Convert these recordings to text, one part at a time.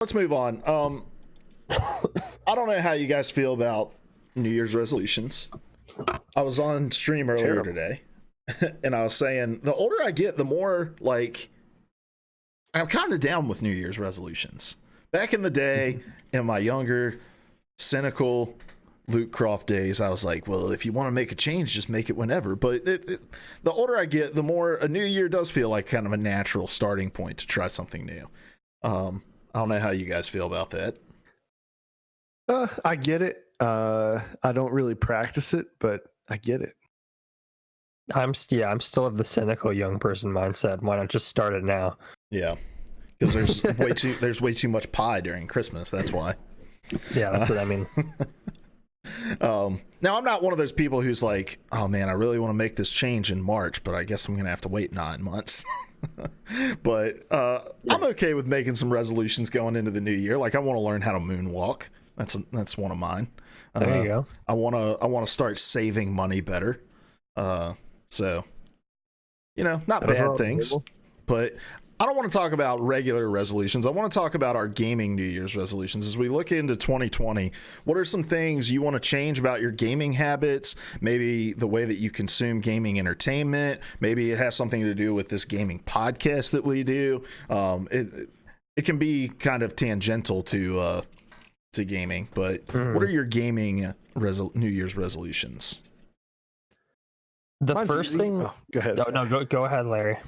let's move on. I don't know how you guys feel about New Year's resolutions. I was on stream earlier today, and I was saying the older I get, the more like I'm kind of down with New Year's resolutions. Back in the day, in my younger, cynical Luke Croft days, I was like, well, if you want to make a change, just make it whenever. But the older I get, the more a new year does feel like kind of a natural starting point to try something new. I don't know how you guys feel about that. I get it. I don't really practice it, but I get it. I'm still of the cynical young person mindset. Why not just start it now? Yeah, because there's way too much pie during Christmas. That's why. Yeah, that's what I mean. Now I'm not one of those people who's like, oh man, I really want to make this change in March, but I guess I'm gonna have to wait 9 months. But I'm okay with making some resolutions going into the new year. Like I want to learn how to moonwalk. That's one of mine. There you go. I want to start saving money better. So not bad things, but I don't want to talk about regular resolutions. I want to talk about our gaming New Year's resolutions. As we look into 2020, what are some things you want to change about your gaming habits? Maybe the way that you consume gaming entertainment. Maybe it has something to do with this gaming podcast that we do. It can be kind of tangential to gaming, but what are your gaming New Year's resolutions? Mine's first easy. thing. Oh, go ahead. No, go ahead, Larry.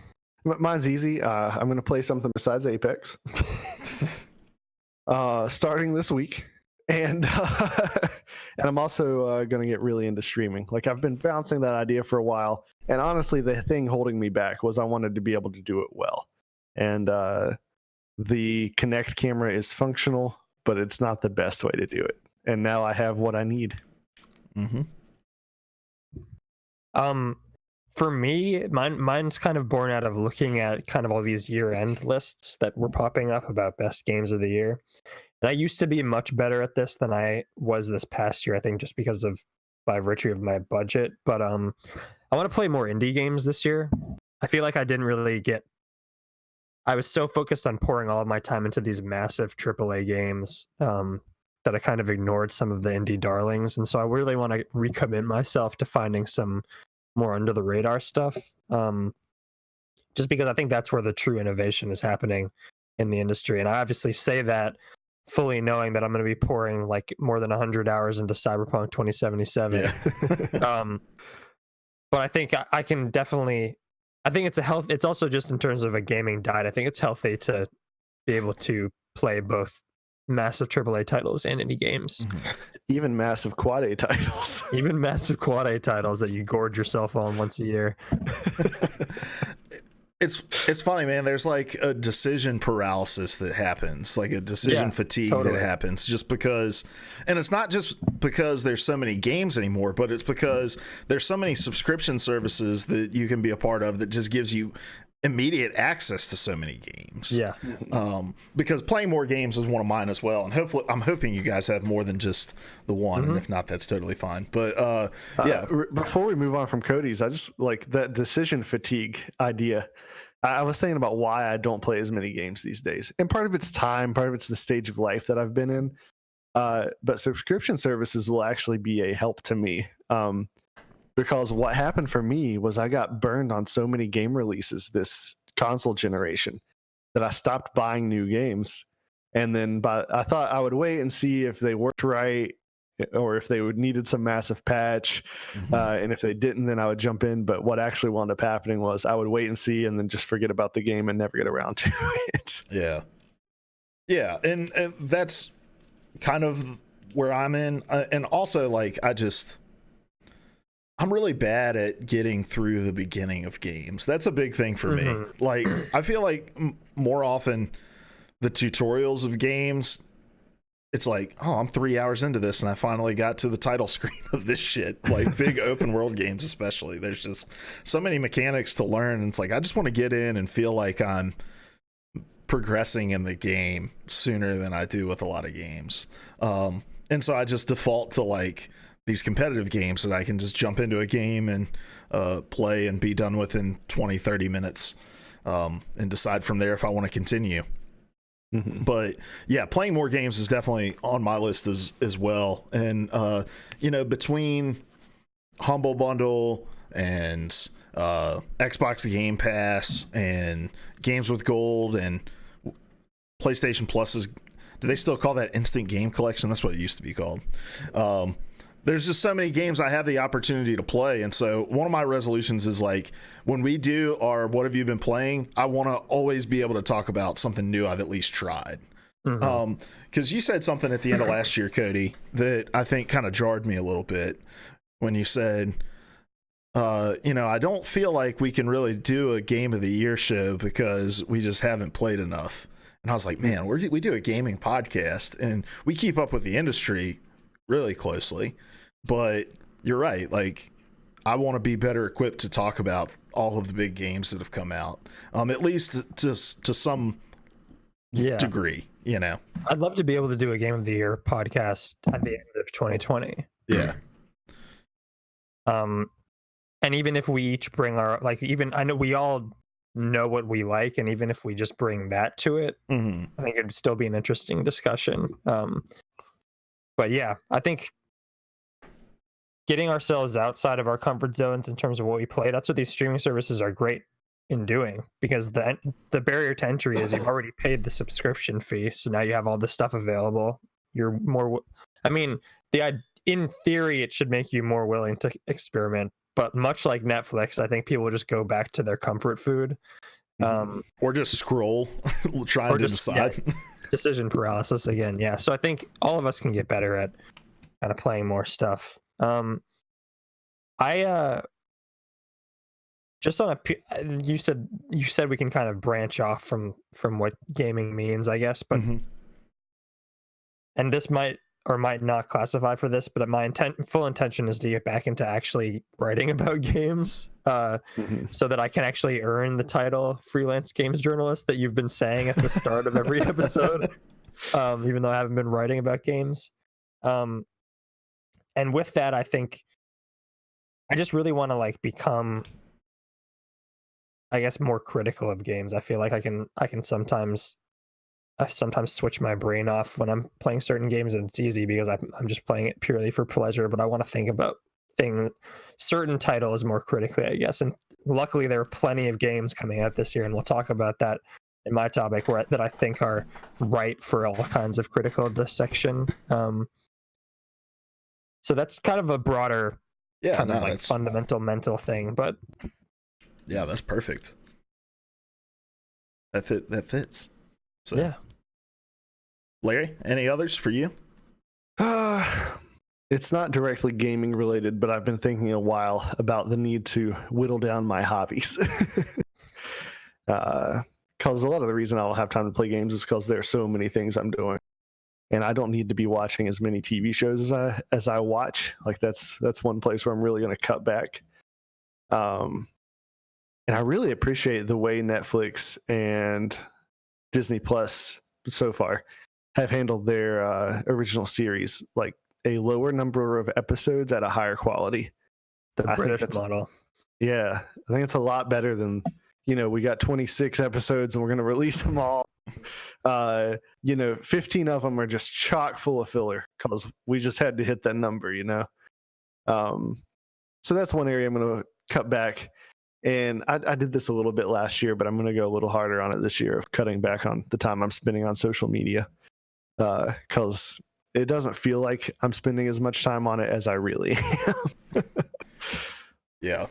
Mine's easy. I'm going to play something besides Apex starting this week. And I'm also going to get really into streaming. Like I've been bouncing that idea for a while. And honestly, the thing holding me back was I wanted to be able to do it well. And the Kinect camera is functional, but it's not the best way to do it. And now I have what I need. Mm-hmm. For me, mine's kind of born out of looking at kind of all these year-end lists that were popping up about best games of the year. And I used to be much better at this than I was this past year, I think just because of by virtue of my budget. But I want to play more indie games this year. I feel like I didn't really I was so focused on pouring all of my time into these massive AAA games that I kind of ignored some of the indie darlings. And so I really want to recommit myself to finding some more under the radar stuff, just because I think that's where the true innovation is happening in the industry. And I obviously say that fully knowing that I'm going to be pouring like more than 100 hours into Cyberpunk 2077. Yeah. But I think I can definitely, I think it's also just in terms of a gaming diet, I think it's healthy to be able to play both massive AAA titles and indie games. Mm-hmm. Even massive quad A titles. Even massive quad A titles that you gorge yourself on once a year. It's funny, man. There's like a decision paralysis that happens, like a decision fatigue that happens just because, and it's not just because there's so many games anymore, but it's because there's so many subscription services that you can be a part of that just gives you immediate access to so many games. Yeah. Because playing more games is one of mine as well, and hopefully I'm hoping you guys have more than just the one, and if not, that's totally fine. But yeah, before we move on from Cody's, I just like that decision fatigue idea. I was thinking about why I don't play as many games these days, and part of it's time, part of it's the stage of life that I've been in. But subscription services will actually be a help to me. Because what happened for me was I got burned on so many game releases this console generation that I stopped buying new games. And then I thought I would wait and see if they worked right or if they needed some massive patch. And if they didn't, then I would jump in. But what actually wound up happening was I would wait and see and then just forget about the game and never get around to it. Yeah. Yeah. And that's kind of where I'm in. And also, like, I'm really bad at getting through the beginning of games. That's a big thing for me. Like, I feel like more often the tutorials of games, it's like, oh, I'm 3 hours into this and I finally got to the title screen of this shit. Like big open world games, especially. There's just so many mechanics to learn. And it's like, I just want to get in and feel like I'm progressing in the game sooner than I do with a lot of games. And so I just default to like these competitive games that I can just jump into a game and play and be done within 20, 30 minutes and decide from there if I want to continue. But yeah, playing more games is definitely on my list as well. And between Humble Bundle and Xbox Game Pass and Games with Gold and PlayStation Plus's, do they still call that Instant Game Collection? That's what it used to be called. There's just so many games I have the opportunity to play. And so one of my resolutions is like, when we do our what have you been playing, I want to always be able to talk about something new I've at least tried. Because you said something at the end of last year, Cody, that I think kind of jarred me a little bit when you said, I don't feel like we can really do a game of the year show because we just haven't played enough. And I was like, man, we do a gaming podcast and we keep up with the industry really closely. But you're right. Like, I want to be better equipped to talk about all of the big games that have come out, at least to some degree, I'd love to be able to do a Game of the Year podcast at the end of 2020. Yeah. And even if we each bring our, I know we all know what we like, and even if we just bring that to it, I think it'd still be an interesting discussion. But yeah, I think getting ourselves outside of our comfort zones in terms of what we play, that's what these streaming services are great in doing, because the barrier to entry is you've already paid the subscription fee, so now you have all this stuff available. You're more, in theory, it should make you more willing to experiment, but much like Netflix, I think people will just go back to their comfort food. Or just scroll, trying to decide. Yeah, decision paralysis again. Yeah. So I think all of us can get better at kind of playing more stuff. Just on you said we can kind of branch off from what gaming means, I guess, but and this might or might not classify for this, but my full intention is to get back into actually writing about games, so that I can actually earn the title freelance games journalist that you've been saying at the start of every episode, even though I haven't been writing about games. And with that, I think I just really want to become, I guess, more critical of games. I feel like I can sometimes switch my brain off when I'm playing certain games, and it's easy because I'm just playing it purely for pleasure, but I want to think about certain titles more critically, I guess. And luckily there are plenty of games coming out this year, and we'll talk about that in my topic, that I think are right for all kinds of critical dissection. So that's kind of a broader fundamental mental thing, but yeah, that's perfect. That fits. So yeah. Larry, any others for you? It's not directly gaming related, but I've been thinking a while about the need to whittle down my hobbies. Because a lot of the reason I don't have time to play games is because there are so many things I'm doing, and I don't need to be watching as many TV shows as I watch. Like that's one place where I'm really going to cut back. And I really appreciate the way Netflix and Disney Plus so far have handled their original series, like a lower number of episodes at a higher quality. The British model. Yeah, I think it's a lot better than, we got 26 episodes and we're going to release them all. 15 of them are just chock full of filler because we just had to hit that number, So that's one area I'm going to cut back. And I did this a little bit last year, but I'm going to go a little harder on it this year of cutting back on the time I'm spending on social media, because it doesn't feel like I'm spending as much time on it as I really am. Yeah.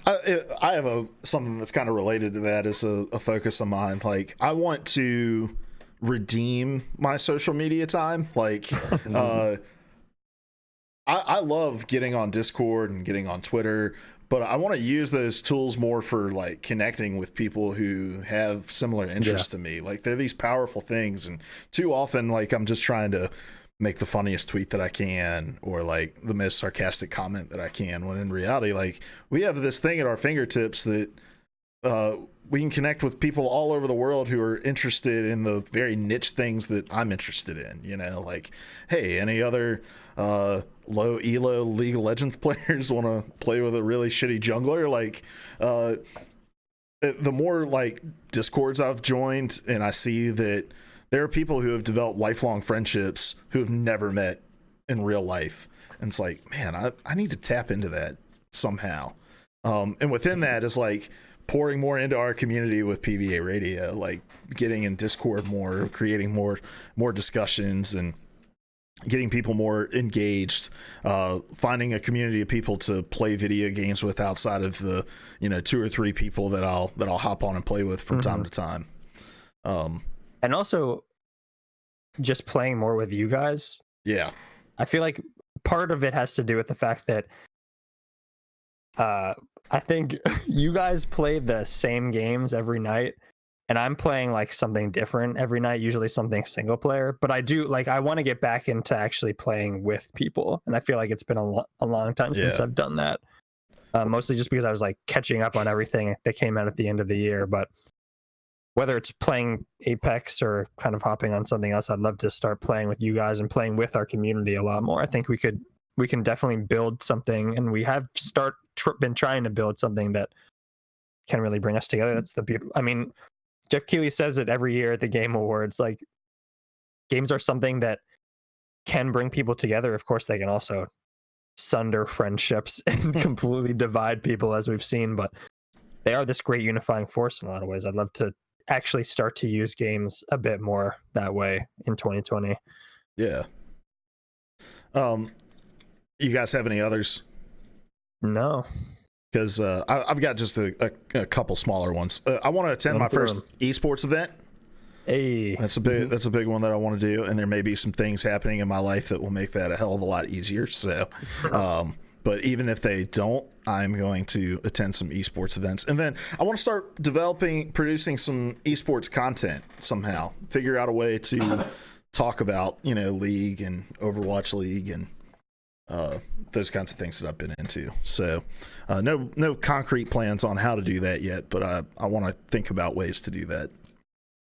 I have something that's kind of related to that as a focus of mine. Like, I want to redeem my social media time. Like, I love getting on Discord and getting on Twitter, but I want to use those tools more for connecting with people who have similar interests to me. Like, they're these powerful things, and too often I'm just trying to make the funniest tweet that I can, or the most sarcastic comment that I can, when in reality, we have this thing at our fingertips that we can connect with people all over the world who are interested in the very niche things that I'm interested in. Hey, any other low elo League of Legends players want to play with a really shitty jungler? The more Discords I've joined, and I see that there are people who have developed lifelong friendships who have never met in real life. And it's like, man, I need to tap into that somehow. And within that is like pouring more into our community with PvA Radio, like getting in Discord more, creating more discussions, and getting people more engaged, finding a community of people to play video games with outside of the 2 or 3 people that I'll hop on and play with from time to time. And also just playing more with you guys. Yeah, I feel like part of it has to do with the fact that I think you guys play the same games every night, and I'm playing like something different every night, usually something single player. But I want to get back into actually playing with people, and I feel like it's been a long time since I've done that. Mostly just because I was like catching up on everything that came out at the end of the year. But whether it's playing Apex or kind of hopping on something else, I'd love to start playing with you guys and playing with our community a lot more. I think we can definitely build something, and we have been trying to build something that can really bring us together. That's the beauty. I mean, Jeff Keighley says it every year at the Game Awards. Like, games are something that can bring people together. Of course, they can also sunder friendships and completely divide people, as we've seen, but they are this great unifying force in a lot of ways. I'd love to actually start to use games a bit more that way in 2020. Yeah. You guys have any others? No, because I've got just a couple smaller ones. I want to attend my first esports event. Hey, that's a big one that I want to do, and there may be some things happening in my life that will make that a hell of a lot easier. So, but even if they don't, I'm going to attend some esports events, and then I want to start producing some esports content somehow. Figure out a way to talk about League and Overwatch League and those kinds of things that I've been into. So no concrete plans on how to do that yet, but I want to think about ways to do that.